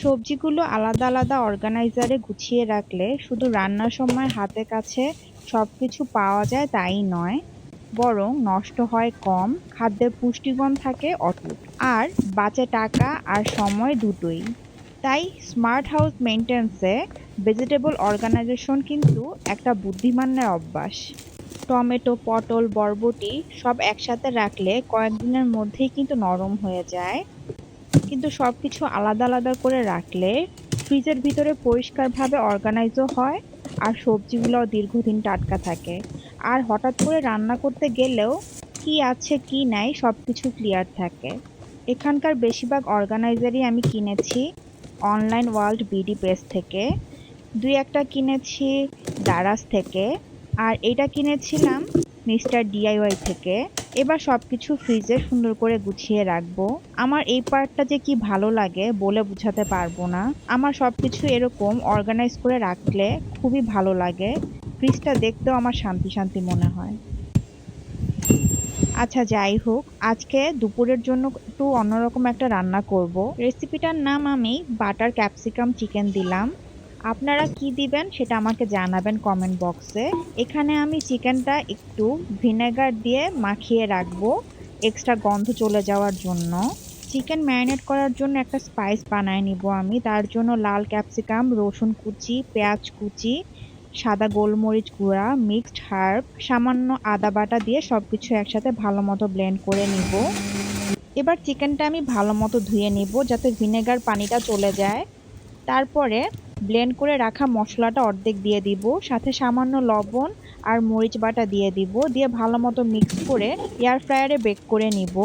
সবজিগুলো আলাদা আলাদা অর্গানাইজারে গুছিয়ে রাখলে শুধু রান্নার সময় হাতের কাছে সবকিছু পাওয়া যায় তাই নয়, বরং নষ্ট হয় কম, খাদ্যের পুষ্টিগুণ থাকে অটুট, আর বাঁচে টাকা আর সময় দুটোই। তাই স্মার্ট হাউস মেইনটেন্যান্সে ভেজিটেবল অর্গানাইজেশন কিন্তু একটা বুদ্ধিমানের অভ্যাস। টমেটো, পটল, বরবটি সব একসাথে রাখলে কয়েকদিনের মধ্যেই কিন্তু নরম হয়ে যায়। কিন্তু সবকিছু আলাদা আলাদা করে রাখলে ফ্রিজের ভিতরে পরিষ্কারভাবে অর্গানাইজও হয়, আর সবজিগুলোও দীর্ঘদিন টাটকা থাকে। আর হঠাৎ করে রান্না করতে গেলেও কি আছে কি নাই সবকিছু ক্লিয়ার থাকে। এখানকার বেশিরভাগ অর্গানাইজারই আমি কিনেছি অনলাইন ওয়ার্ল্ড বিডি পেজ থেকে, দুই একটা কিনেছি দারাজ থেকে, আর এটা কিনেছিলাম মিস্টার ডিআইওয়াই থেকে। এবার সবকিছু ফ্রিজে সুন্দর করে গুছিয়ে রাখবো। আমার এই পার্টটা যে কি ভালো লাগে বলে বোঝাতে পারবো না। আমার সবকিছু এরকম অর্গানাইজ করে রাখলে খুবই ভালো লাগে। ফ্রিজটা দেখতেও আমার শান্তি শান্তি মনে হয়। আচ্ছা, যাই হোক, আজকে দুপুরের জন্য একটু অন্যরকম একটা রান্না করব। রেসিপিটার নাম আমি বাটার ক্যাপসিকাম চিকেন দিলাম। আপনারা কি দিবেন সেটা আমাকে জানাবেন কমেন্ট বক্সে। এখানে আমি চিকেনটা একটু ভিনেগার দিয়ে মাখিয়ে রাখবো এক্সট্রা গন্ধ চলে যাওয়ার জন্য। চিকেন ম্যারিনেট করার জন্য একটা স্পাইস বানায় নিব আমি। তার জন্য লাল ক্যাপসিকাম, রসুন কুচি, পেঁয়াজ কুচি, সাদা গোলমরিচ গুঁড়া, মিক্সড হার্ব, সামান্য আদা বাটা দিয়ে সবকিছু একসাথে ভালো মতো ব্লেন্ড করে নিব। এবার চিকেনটা আমি ভালো মতো ধুয়ে নিব যাতে ভিনেগার পানিটা চলে যায়। তারপরে ব্লেন্ড করে রাখা মশলাটা অর্ধেক দিয়ে দিব, সাথে সামান্য লবণ আর মরিচ বাটা দিয়ে দিব, দিয়ে ভালো মতো মিক্স করে এয়ার ফ্রায়ারে বেক করে নিব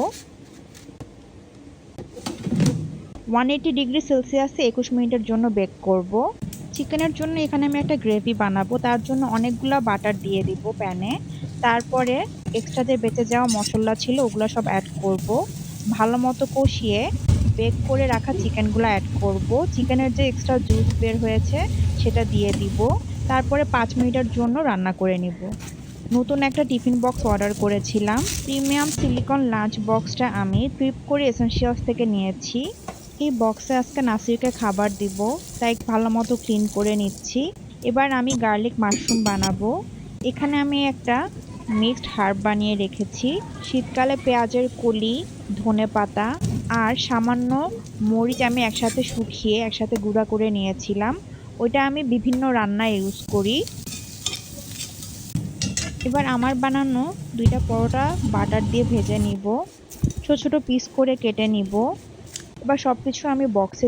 180°C 21 মিনিটের জন্য বেক করব। চিকেনের জন্য এখানে আমি একটা গ্রেভি বানাবো, তার জন্য অনেকগুলো বাটার দিয়ে দিব প্যানে। তারপরে এক্সট্রা যে বেঁচে যাওয়া মশলা ছিল ওগুলো সব অ্যাড করব, ভালো মতো কষিয়ে বেক করে রাখা চিকেনগুলো অ্যাড করব। চিকেনের যে এক্সট্রা জুস বের হয়েছে সেটা দিয়ে দিব। তারপরে 5 মিনিটের জন্য রান্না করে নিব। নতুন একটা টিফিন বক্স অর্ডার করেছিলাম। প্রিমিয়াম সিলিকন লাঞ্চ বক্সটা আমি ট্রিপ করে এসেনশিয়ালস থেকে নিয়েছি। এই বক্সে আজকে নাসিরকে খাবার দিব, তাই ভালো মতো ক্লিন করে নিচ্ছি। এবার আমি গার্লিক মাশরুম বানাবো। এখানে আমি একটা মিক্সড হার্ব বানিয়ে রেখেছি। শীতকালে পেঁয়াজের কলি, ধনেপাতা আর সামান্য মরিচ আমি একসাথে শুকিয়ে একসাথে গুঁড়া করে নিয়েছিলাম। ওইটা আমি বিভিন্ন রান্নায় ইউজ করি। এবার আমার বানানো দুইটা পরোটা বাটার দিয়ে ভেজে নিব, ছোট ছোট পিস করে কেটে নিব। এবার সবকিছু আমি বক্সে